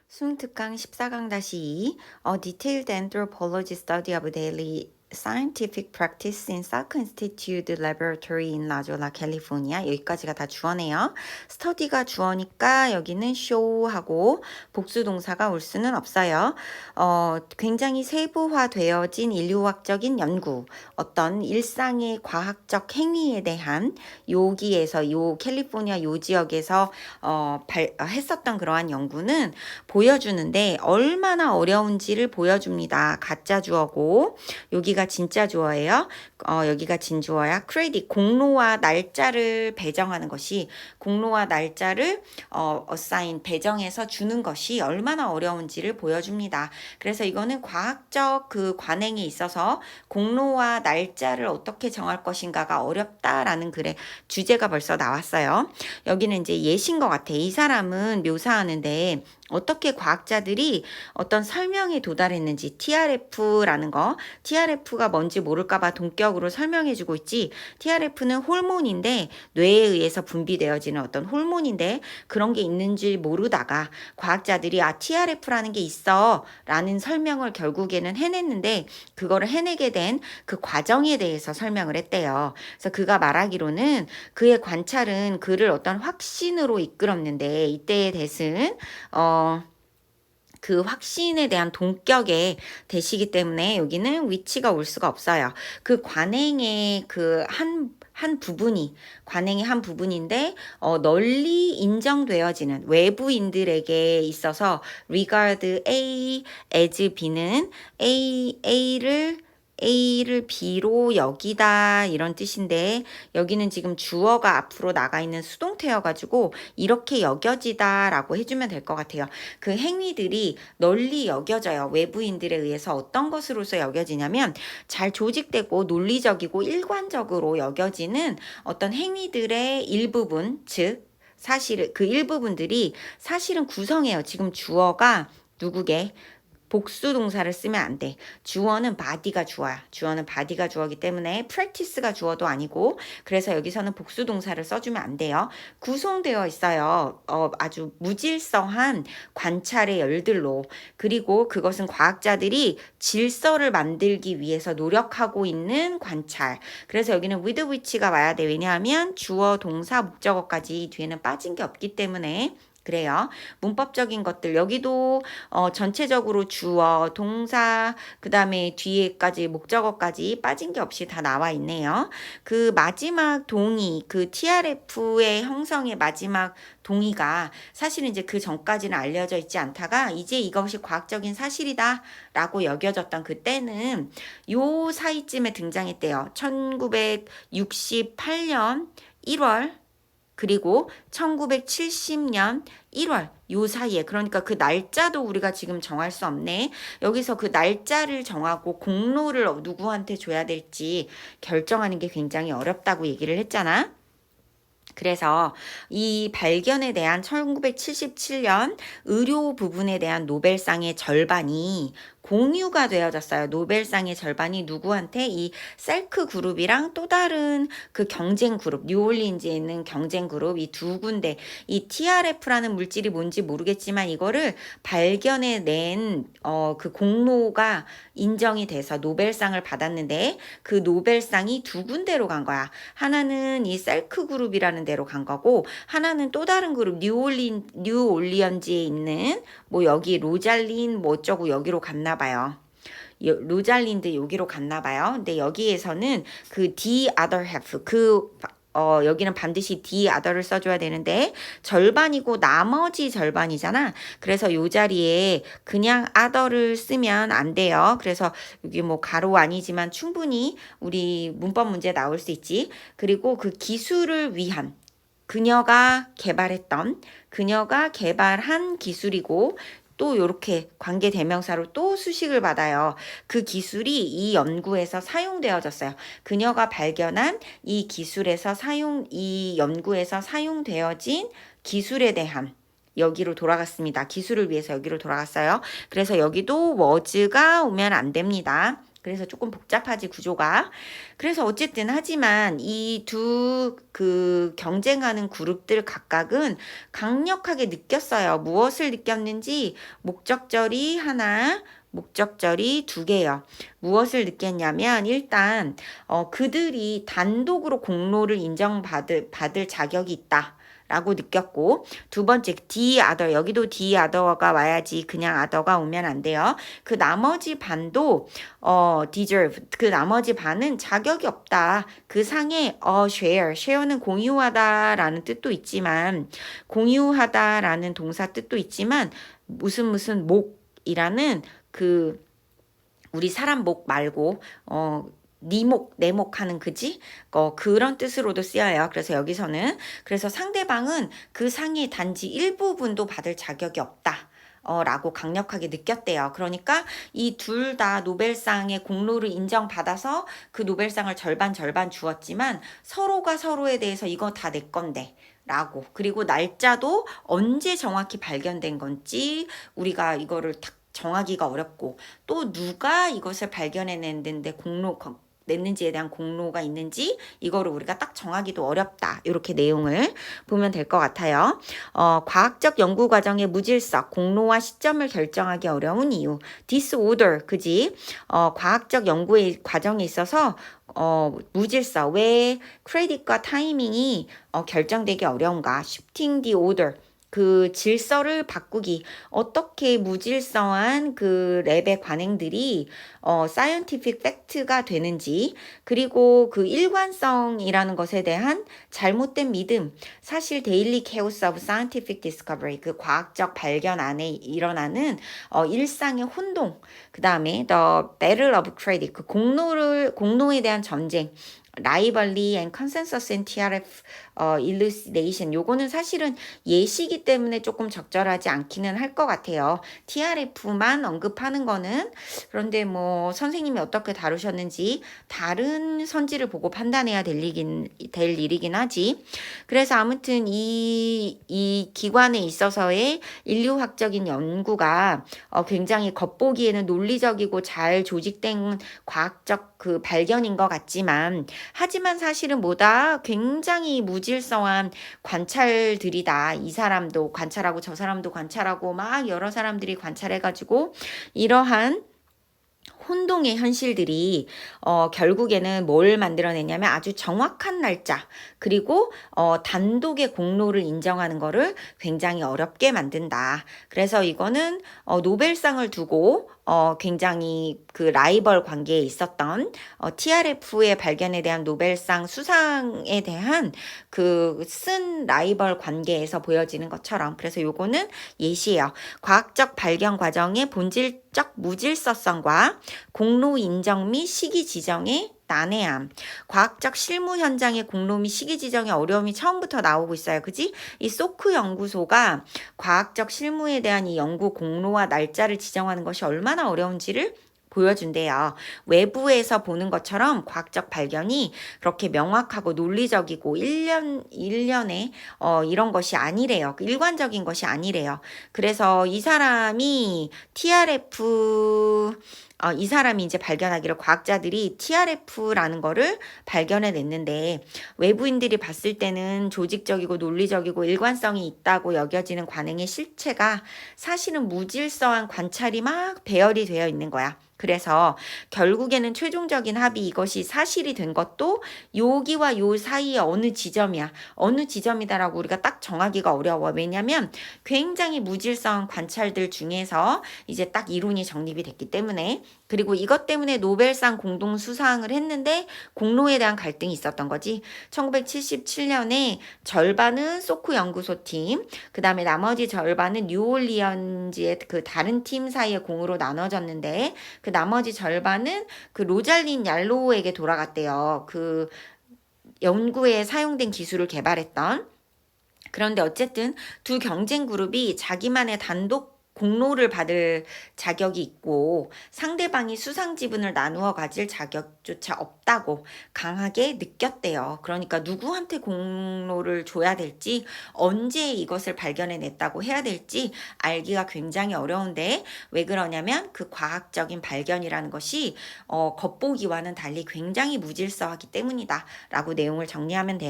수능특강 14강-2 A Detailed Anthropology Study of Daily Scientific Practice in Salk Institute Laboratory in La Jolla, California. 여기까지가 다 주어네요. 스터디가 주어니까 여기는 show하고 복수 동사가 올 수는 없어요. 굉장히 세부화되어진 인류학적인 연구, 어떤 일상의 과학적 행위에 대한 여기에서 요 캘리포니아 요 지역에서 했었던 그러한 연구는 보여주는데 얼마나 어려운지를 보여줍니다. 가짜 주어고 여기가 진짜 주어예요. 여기가 진주어야. 크레딧, 공로와 날짜를 배정하는 것이, 공로와 날짜를 assign, 배정해서 주는 것이 얼마나 어려운지를 보여줍니다. 그래서 이거는 과학적 그 관행에 있어서 공로와 날짜를 어떻게 정할 것인가가 어렵다라는 글의 주제가 벌써 나왔어요. 여기는 이제 예신 것 같아. 이 사람은 묘사하는데 어떻게 과학자들이 어떤 설명에 도달했는지, TRF라는 거, TRF가 뭔지 모를까봐 동격으로 설명해주고 있지. TRF는 호르몬인데, 뇌에 의해서 분비되어지는 어떤 호르몬인데 그런 게 있는지 모르다가 과학자들이 TRF라는 게 있어 라는 설명을 결국에는 해냈는데, 그거를 해내게 된 그 과정에 대해서 설명을 했대요. 그래서 그가 말하기로는 그의 관찰은 그를 어떤 확신으로 이끌었는데, 이때의 대은 그 확신에 대한 동격의 대시기 때문에 여기는 위치가 올 수가 없어요. 그 관행의 그 한 부분이, 관행의 한 부분인데 널리 인정되어지는 외부인들에게 있어서 regard A as B는 A를 B로 여기다 이런 뜻인데, 여기는 지금 주어가 앞으로 나가 있는 수동태여가지고 이렇게 여겨지다 라고 해주면 될 것 같아요. 그 행위들이 널리 여겨져요. 외부인들에 의해서 어떤 것으로서 여겨지냐면 잘 조직되고 논리적이고 일관적으로 여겨지는 어떤 행위들의 일부분, 즉 사실 그 일부분들이 사실은 구성해요. 지금 주어가 누구게? 복수 동사를 쓰면 안 돼. 주어는 body가 주어야. 주어는 body가 주어기 때문에 practice가 주어도 아니고, 그래서 여기서는 복수 동사를 써주면 안 돼요. 구성되어 있어요. 아주 무질서한 관찰의 열들로. 그리고 그것은 과학자들이 질서를 만들기 위해서 노력하고 있는 관찰. 그래서 여기는 with which가 와야 돼. 왜냐하면 주어, 동사, 목적어까지 뒤에는 빠진 게 없기 때문에 그래요. 문법적인 것들 여기도 전체적으로 주어, 동사, 그 다음에 뒤에까지 목적어까지 빠진 게 없이 다 나와 있네요. 그 마지막 동의, 그 TRF의 형성의 마지막 동의가 사실은 이제 그 전까지는 알려져 있지 않다가 이제 이것이 과학적인 사실이다 라고 여겨졌던 그때는 요 사이쯤에 등장했대요. 1968년 1월 그리고 1970년 1월 요 사이에, 그러니까 그 날짜도 우리가 지금 정할 수 없네. 여기서 그 날짜를 정하고 공로를 누구한테 줘야 될지 결정하는 게 굉장히 어렵다고 얘기를 했잖아. 그래서 이 발견에 대한 1977년 의료 부분에 대한 노벨상의 절반이 공유가 되어졌어요. 노벨상의 절반이 누구한테? 이 셀크 그룹이랑 또 다른 그 경쟁 그룹, 뉴올리언즈에 있는 경쟁 그룹, 이 두 군데, 이 TRF라는 물질이 뭔지 모르겠지만 이거를 발견해낸 그 공로가 인정이 돼서 노벨상을 받았는데, 그 노벨상이 두 군데로 간 거야. 하나는 이 셀크 그룹이라는 데로 간 거고, 하나는 또 다른 그룹, 뉴올리언즈에 있는 뭐 여기 로잘린 뭐 어쩌고 여기로 갔나 봐요. 로잘린드 여기로 갔나 봐요. 근데 여기에서는 그 the other half, 여기는 반드시 the other를 써줘야 되는데 절반이고 나머지 절반이잖아. 그래서 요 자리에 그냥 other를 쓰면 안 돼요. 그래서 여기 뭐 가로 아니지만 충분히 우리 문법 문제 나올 수 있지. 그리고 그 기술을 위한, 그녀가 개발한 기술이고, 또 이렇게 관계 대명사로 또 수식을 받아요. 그 기술이 이 연구에서 사용되어졌어요. 그녀가 발견한 이 기술에서 이 연구에서 사용되어진 기술에 대한, 여기로 돌아갔습니다. 기술을 위해서 여기로 돌아갔어요. 그래서 여기도 was가 오면 안 됩니다. 그래서 조금 복잡하지 구조가. 그래서 어쨌든 하지만 이 두 그 경쟁하는 그룹들 각각은 강력하게 느꼈어요. 무엇을 느꼈는지 목적절이 하나, 목적절이 두 개요. 무엇을 느꼈냐면 일단 그들이 단독으로 공로를 받을 자격이 있다. 라고 느꼈고 두 번째 the other 여기도 the other가 와야지 그냥 other가 오면 안 돼요. 그 나머지 반도 deserve 그 나머지 반은 자격이 없다. 그 상에 share는 공유하다라는 뜻도 있지만 공유하다라는 동사 뜻도 있지만 무슨 목이라는 그 우리 사람 목 말고 네 목, 내 목 하는 그지? 그런 뜻으로도 쓰여요. 그래서 여기서는 그래서 상대방은 그 상의 단지 일부분도 받을 자격이 없다. 라고 강력하게 느꼈대요. 그러니까 이 둘 다 노벨상의 공로를 인정받아서 그 노벨상을 절반 주었지만 서로가 서로에 대해서 이거 다 내 건데 라고 그리고 날짜도 언제 정확히 발견된 건지 우리가 이거를 딱 정하기가 어렵고 또 누가 이것을 발견해냈는데 냈는지에 대한 공로가 있는지 이거를 우리가 딱 정하기도 어렵다. 이렇게 내용을 보면 될 것 같아요. 과학적 연구 과정의 무질서, 공로와 시점을 결정하기 어려운 이유. disorder, 그지? 과학적 연구의 과정에 있어서 무질서, 왜 크레딧과 타이밍이 결정되기 어려운가? shifting the order. 그 질서를 바꾸기 어떻게 무질서한 그 랩의 관행들이 scientific fact가 되는지 그리고 그 일관성이라는 것에 대한 잘못된 믿음 사실 daily chaos of scientific discovery 그 과학적 발견 안에 일어나는 일상의 혼동 그 다음에 the battle of credit 그 공로에 대한 전쟁 rivalry and consensus in TRF elucidation 요거는 사실은 예시기 때문에 조금 적절하지 않기는 할 것 같아요. TRF만 언급하는 거는 그런데 뭐 선생님이 어떻게 다루셨는지 다른 선지를 보고 판단해야 될 일이긴 하지. 그래서 아무튼 이 기관에 있어서의 인류학적인 연구가 굉장히 겉보기에는 논리적이고 잘 조직된 과학적 그 발견인 것 같지만 하지만 사실은 뭐다 굉장히 무질서한 관찰들이다. 이 사람도 관찰하고 저 사람도 관찰하고 막 여러 사람들이 관찰해가지고 이러한 혼동의 현실들이 결국에는 뭘 만들어내냐면 아주 정확한 날짜 그리고 단독의 공로를 인정하는 거를 굉장히 어렵게 만든다. 그래서 이거는 노벨상을 두고 굉장히 그 라이벌 관계에 있었던 TRF의 발견에 대한 노벨상 수상에 대한 그 쓴 라이벌 관계에서 보여지는 것처럼 그래서 요거는 예시예요. 과학적 발견 과정의 본질적 무질서성과 공로 인정 및 시기 지정의 난해함. 과학적 실무 현장의 공로 및 시기 지정의 어려움이 처음부터 나오고 있어요. 그지? 이 소크 연구소가 과학적 실무에 대한 이 연구 공로와 날짜를 지정하는 것이 얼마나 어려운지를 보여준대요. 외부에서 보는 것처럼 과학적 발견이 그렇게 명확하고 논리적이고 일련의 이런 것이 아니래요. 일관적인 것이 아니래요. 그래서 이 사람이 TRF 이 사람이 이제 발견하기를 과학자들이 TRF라는 거를 발견해냈는데 외부인들이 봤을 때는 조직적이고 논리적이고 일관성이 있다고 여겨지는 관행의 실체가 사실은 무질서한 관찰이 막 배열이 되어 있는 거야. 그래서 결국에는 최종적인 합의 이것이 사실이 된 것도 여기와 요 사이에 어느 지점이야. 어느 지점이다라고 우리가 딱 정하기가 어려워. 왜냐면 굉장히 무질서한 관찰들 중에서 이제 딱 이론이 정립이 됐기 때문에 그리고 이것 때문에 노벨상 공동 수상을 했는데 공로에 대한 갈등이 있었던 거지. 1977년에 절반은 소크 연구소 팀, 그 다음에 나머지 절반은 뉴올리언즈의 그 다른 팀 사이의 공으로 나눠졌는데 그 나머지 절반은 그 로잘린 얄로우에게 돌아갔대요. 그 연구에 사용된 기술을 개발했던. 그런데 어쨌든 두 경쟁 그룹이 자기만의 단독 공로를 받을 자격이 있고 상대방이 수상 지분을 나누어 가질 자격조차 없다고 강하게 느꼈대요. 그러니까 누구한테 공로를 줘야 될지, 언제 이것을 발견해냈다고 해야 될지 알기가 굉장히 어려운데, 왜 그러냐면 그 과학적인 발견이라는 것이 겉보기와는 달리 굉장히 무질서하기 때문이다 라고 내용을 정리하면 돼.